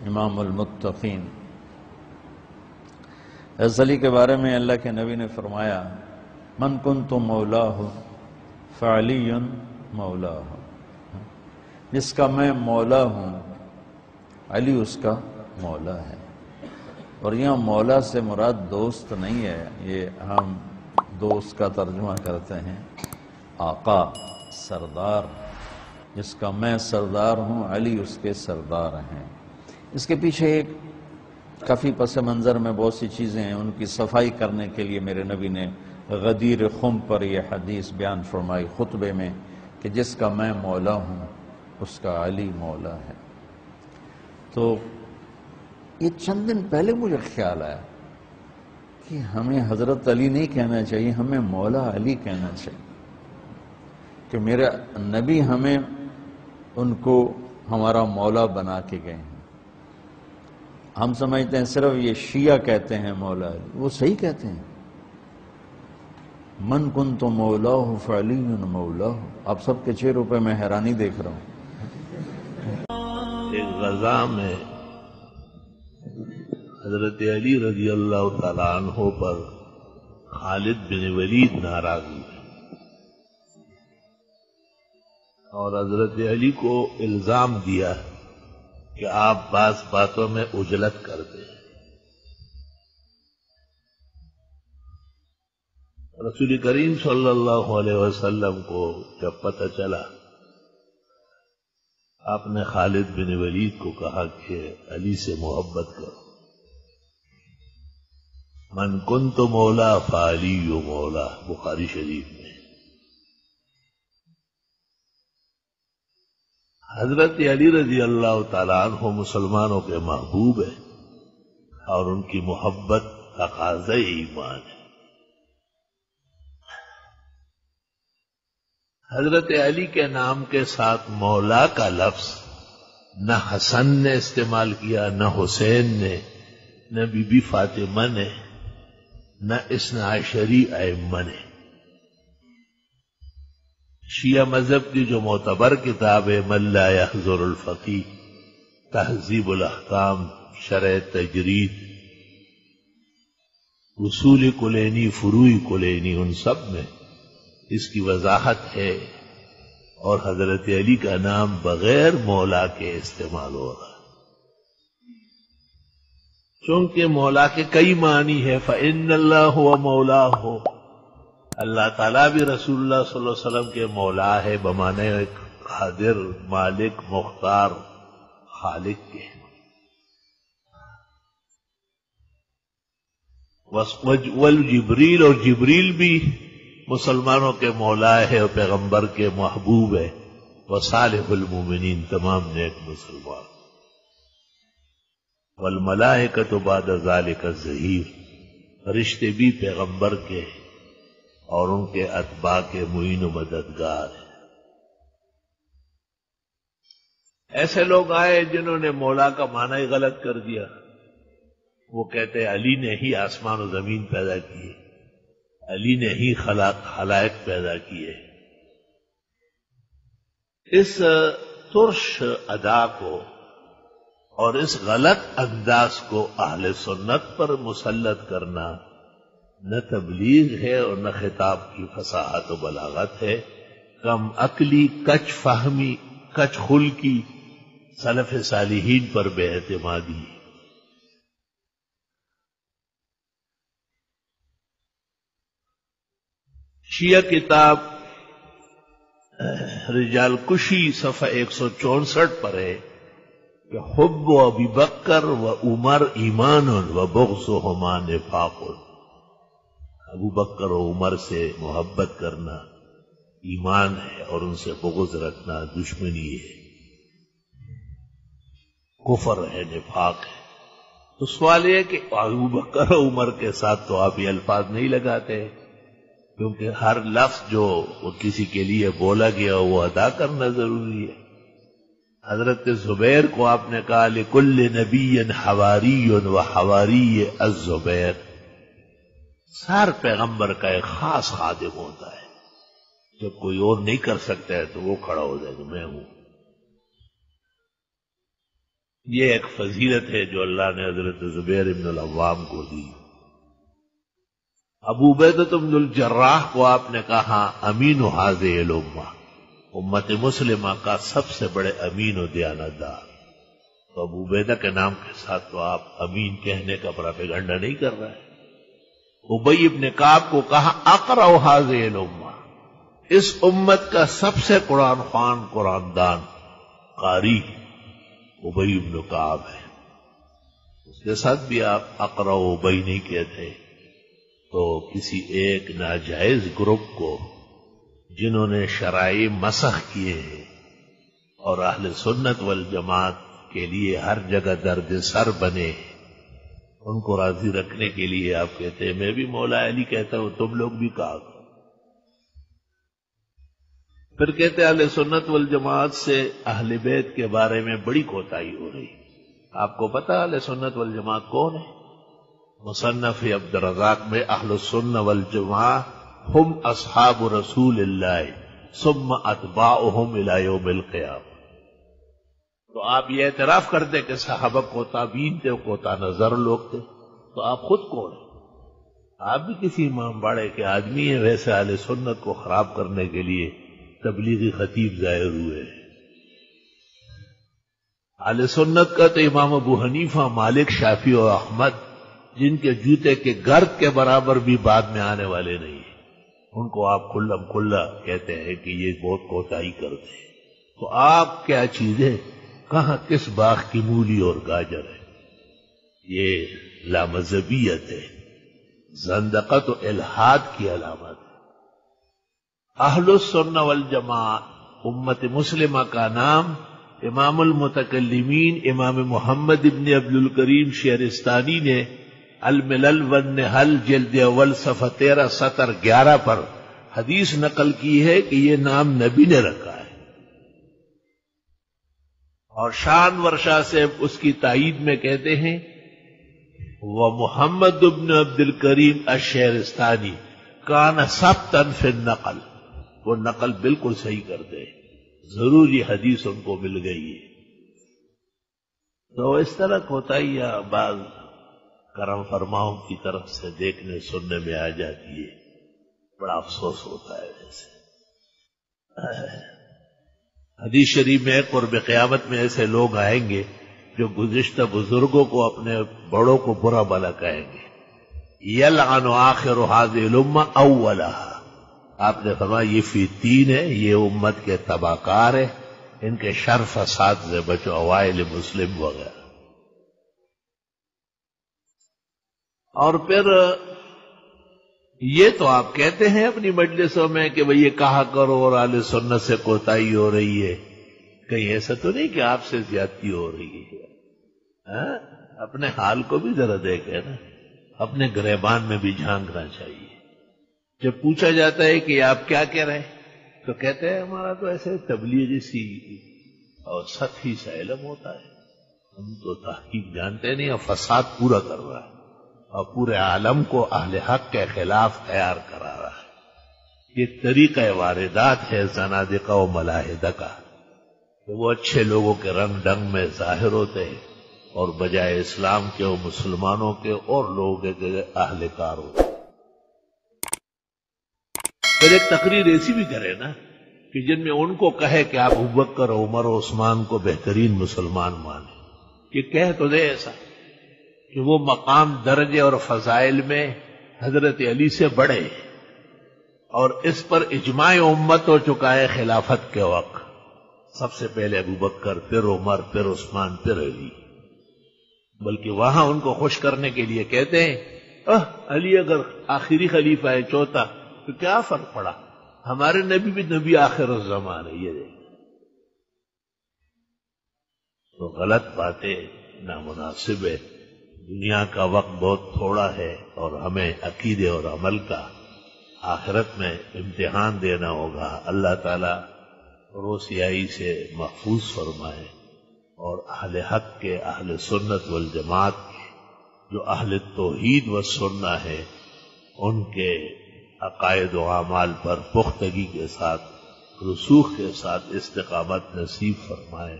امام المتقین۔ حضرت علی کے بارے میں اللہ کے نبی نے فرمایا من کنت مولاہ فعلی مولاہ، جس کا میں مولا ہوں علی اس کا مولا ہے۔ اور یہاں مولا سے مراد دوست نہیں ہے، یہ ہم دوست کا ترجمہ کرتے ہیں آقا، سردار، جس کا میں سردار ہوں علی اس کے سردار ہیں۔ اس کے پیچھے ایک کافی پس منظر میں بہت سی چیزیں ہیں، ان کی صفائی کرنے کے لیے میرے نبی نے غدیر خم پر یہ حدیث بیان فرمائی خطبے میں کہ جس کا میں مولا ہوں اس کا علی مولا ہے۔ تو یہ چند دن پہلے مجھے خیال آیا کہ ہمیں حضرت علی نہیں کہنا چاہیے، ہمیں مولا علی کہنا چاہیے، کہ میرا نبی ہمیں ان کو ہمارا مولا بنا کے گئے ہیں۔ ہم سمجھتے ہیں صرف یہ شیعہ کہتے ہیں مولا علی، وہ صحیح کہتے ہیں من کنت مولاہ فعلی مولاہ۔ آپ سب کے چہروں پہ میں حیرانی دیکھ رہا ہوں۔ ایک غزا میں حضرت علی رضی اللہ تعالیٰ عنہ پر خالد بن ولید ناراض ہوئے اور حضرت علی کو الزام دیا کہ آپ بعض باتوں میں عجلت کرتے ہیں۔ رسول کریم صلی اللہ علیہ وسلم کو جب پتہ چلا، آپ نے خالد بن ولید کو کہا کہ علی سے محبت کرو، من کنت مولا فعلی مولا، بخاری شریف میں۔ حضرت علی رضی اللہ تعالیٰ عنہ مسلمانوں کے محبوب ہیں اور ان کی محبت تقاضۂ ایمان ہے۔ حضرت علی کے نام کے ساتھ مولا کا لفظ نہ حسن نے استعمال کیا، نہ حسین نے، نہ بی بی فاطمہ نے، نہ اثنا عشری ائمہ نے۔ شیعہ مذہب کی جو معتبر کتاب ہے من لا یحضر الفقیہ، تہذیب الاحکام، شرح تجرید، اصول کلینی، فروع کلینی، ان سب میں اس کی وضاحت ہے، اور حضرت علی کا نام بغیر مولا کے استعمال ہو رہا ہے، چونکہ مولا کے کئی معنی ہے۔ فَإِنَّ اللَّهُ وَمَوْلَاهُ، اللہ تعالیٰ بھی رسول اللہ صلی اللہ علیہ وسلم کے مولا ہے، بمعنی قادر، مالک، مختار، خالق کے۔ والجبریل، اور جبریل بھی مسلمانوں کے مولا ہے اور پیغمبر کے محبوب ہے، وصالح المومنین، تمام نیک مسلمان۔ والملائکۃ بعد ذلک ظہیر، فرشتے بھی پیغمبر کے اور ان کے اتباع کے معین و مددگار ہیں۔ ایسے لوگ آئے جنہوں نے مولا کا معنی ہی غلط کر دیا، وہ کہتے ہیں علی نے ہی آسمان و زمین پیدا کیے، علی نے ہی خلائق پیدا کیے۔ اس ترش ادا کو اور اس غلط انداز کو اہل سنت پر مسلط کرنا نہ تبلیغ ہے اور نہ خطاب کی فصاحت و بلاغت ہے، کم عقلی، کچ فہمی، کچ خلقی، سلف صالحین پر بے اعتمادی۔ شیعہ کتاب رجال کشی صفحہ 164 پر ہے کہ حب و ابی بکر و عمر ایمان و بغضہما نفاق، ابو بکر و عمر سے محبت کرنا ایمان ہے اور ان سے بغض رکھنا دشمنی ہے، کفر ہے، نفاق ہے۔ تو سوال یہ کہ ابو بکر و عمر کے ساتھ تو آپ یہ الفاظ نہیں لگاتے، کیونکہ ہر لفظ جو کسی کے لیے بولا گیا وہ ادا کرنا ضروری ہے۔ حضرت زبیر کو آپ نے کہا لکل نبی حواری و حواری الزبیر، ہر پیغمبر کا ایک خاص خادم ہوتا ہے، جب کوئی اور نہیں کر سکتا ہے تو وہ کھڑا ہو جائے کہ میں ہوں۔ یہ ایک فضیلت ہے جو اللہ نے حضرت زبیر بن العوام کو دی۔ ابو عبیدہ بن الجراح کو آپ نے کہا امین هذه الامہ، امت مسلمہ کا سب سے بڑے امین و دیانتدار۔ تو ابو عبیدہ کے نام کے ساتھ تو آپ امین کہنے کا پراپیگنڈا نہیں کر رہے۔ ابی بن کعب کو کہا اقرأ هذه الامہ، اس امت کا سب سے قرآن خوان، قرآن دان، قاری ابی بن کعب ہے۔ اس کے ساتھ بھی آپ اقرأ ابی نہیں کہتے تو کسی ایک ناجائز گروپ کو جنہوں نے شرائع مسخ کیے ہیں اور اہل سنت والجماعت کے لیے ہر جگہ درد سر بنے، ان کو راضی رکھنے کے لیے آپ کہتے ہیں میں بھی مولا علی کہتا ہوں، تم لوگ بھی کہا کرو۔ پھر کہتے ہیں اہل سنت والجماعت سے اہل بیت کے بارے میں بڑی کوتاہی ہو رہی۔ آپ کو پتا اہل سنت والجماعت کون ہے؟ مصنف عبد الرزاق میں اہل السنہ والجماعہ ہم اصحاب رسول اللہ ثم اتباعہم الی یوم القیامہ۔ تو آپ یہ اعتراف کرتے کہ صحابہ کوتابین تھے، کوتا نظر لوگ تھے، تو آپ خود کون ہیں؟ آپ بھی کسی امام باڑے کے آدمی ہیں، ویسے اہل سنت کو خراب کرنے کے لیے تبلیغی خطیب ظاہر ہوئے۔ اہل سنت کا تو امام ابو حنیفہ، مالک، شافعی اور احمد، جن کے جوتے کے گرد کے برابر بھی بعد میں آنے والے نہیں ہیں، ان کو آپ کھلم کھلا کہتے ہیں کہ یہ بہت کوتاہی کرتے ہیں۔ تو آپ کیا چیز ہے؟ کہاں کس باغ کی مولی اور گاجر ہے؟ یہ لامذہبیت ہے، زندقت و الحاد کی علامت ہے۔ اہل السنہ والجماعہ امت مسلمہ کا نام امام المتکلمین امام محمد ابن عبد الکریم شہرستانی نے الملل والنحل جلد اول صفحہ 13 سطر 11 پر حدیث نقل کی ہے کہ یہ نام نبی نے رکھا ہے، اور شان ورشا سے اس کی تائید میں کہتے ہیں وہ محمد ابن عبد الکریم الشہرستانی کان ثبتا فی النقل، وہ نقل بالکل صحیح کرتے ہیں، ضرور یہ حدیث ان کو مل گئی ہے۔ تو اس طرح کوتاہیاں بعض کرم فرماؤں کی طرف سے دیکھنے سننے میں آ جاتی ہے، بڑا افسوس ہوتا ہے۔ ویسے حدیث شریف میں قرب قیامت میں ایسے لوگ آئیں گے جو گزشتہ بزرگوں کو، اپنے بڑوں کو برا بھلا کہیں گے۔ یلعن آخر هذه الامہ اولها، آپ نے فرمایا یہ فی تین ہے، یہ امت کے تباکار ہے، ان کے شر فساد سے بچو، اوائل مسلم وغیرہ۔ اور پھر یہ تو آپ کہتے ہیں اپنی مجلسوں میں کہ بھئی یہ کہا کرو اور اہل سنت سے کوتاہی ہو رہی ہے، کہیں ایسا تو نہیں کہ آپ سے زیادتی ہو رہی ہے؟ اپنے حال کو بھی ذرا دیکھیں نا، اپنے گریبان میں بھی جھانکنا چاہیے۔ جب پوچھا جاتا ہے کہ آپ کیا کہہ رہے ہیں تو کہتے ہیں ہمارا تو ایسے تبلیغی سی اور سطحی سا علم ہوتا ہے، ہم تو تحقیق جانتے نہیں، اور فساد پورا کر رہا ہے اور پورے عالم کو اہل حق کے خلاف تیار کرا رہا ہے۔ یہ طریقہ واردات ہے زنادقہ و ملاحدہ کا، کہ وہ اچھے لوگوں کے رنگ ڈنگ میں ظاہر ہوتے ہیں اور بجائے اسلام کے اور مسلمانوں کے اور لوگوں کے اہل کار ہوتے ہیں۔ پھر ایک تقریر ایسی بھی کرے نا کہ جن میں ان کو کہے کہ آپ ابوبکر، عمر و عثمان کو بہترین مسلمان مانیں، کہ کہہ تو دے ایسا کہ وہ مقام، درجے اور فضائل میں حضرت علی سے بڑے، اور اس پر اجماع امت ہو چکا ہے خلافت کے وقت، سب سے پہلے ابوبکر، پھر عمر، پھر عثمان، پھر علی۔ بلکہ وہاں ان کو خوش کرنے کے لیے کہتے ہیں علی اگر آخری خلیفہ ہے، چوتھا، تو کیا فرق پڑا، ہمارے نبی بھی نبی آخر الزمان ہے۔ یہ دیکھ تو غلط باتیں، نامناسب ہے۔ دنیا کا وقت بہت تھوڑا ہے اور ہمیں عقیدے اور عمل کا آخرت میں امتحان دینا ہوگا۔ اللہ تعالیٰ روسیائی سے محفوظ فرمائے، اور اہل حق کے، اہل سنت والجماعت کے، جو اہل توحید و سنہ ہے، ان کے عقائد و اعمال پر پختگی کے ساتھ، رسوخ کے ساتھ استقامت نصیب فرمائے۔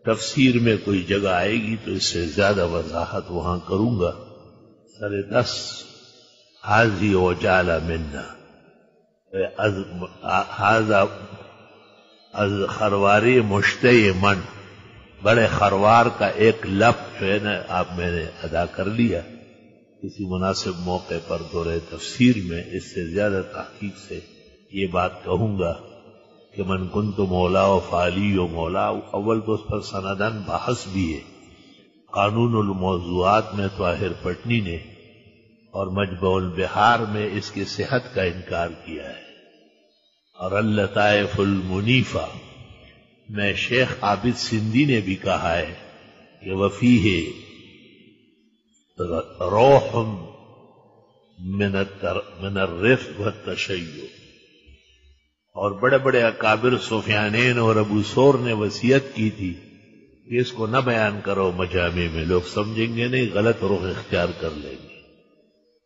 تفسیر میں کوئی جگہ آئے گی تو اس سے زیادہ وضاحت وہاں کروں گا. سر 10 حاضی وجعل منا از خرواری مشتے من، بڑے خروار کا ایک لفظ جو ہے نا آپ میں نے ادا کر لیا. کسی مناسب موقع پر دورہ تفسیر میں اس سے زیادہ تحقیق سے یہ بات کہوں گا کہ من کنت مولا و فعلی و مولا. اول تو اس پر سندن بحث بھی ہے. قانون الموضوعات میں طاہر پٹنی نے اور مجمع البحار میں اس کی صحت کا انکار کیا ہے. اور اللطائف المنیفہ میں شیخ عابد سندھی نے بھی کہا ہے کہ وفیہ روح من الرفق والتشیع. اور بڑے بڑے اکابر سفیانین اور ابو ثور نے وصیت کی تھی کہ اس کو نہ بیان کرو مجامع میں، لوگ سمجھیں گے نہیں، غلط رخ اختیار کر لیں گے.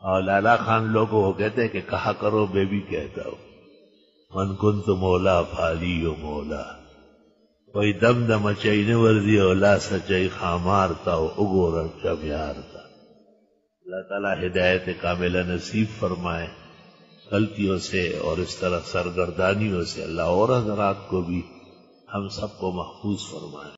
اور لالا خان لوگوں کو کہتے ہیں کہ کہا کرو، میں بھی کہتا ہوں من کنت مولا فعلی و مولا. کوئی دم دم چین ورزی اولا سچائی خامارتا و اگورا چمیارتا. اللہ تعالیٰ ہدایت کاملہ نصیب فرمائے. غلطیوں سے اور اس طرح سرگردانیوں سے اللہ اور حضرات کو بھی ہم سب کو محفوظ فرمائے.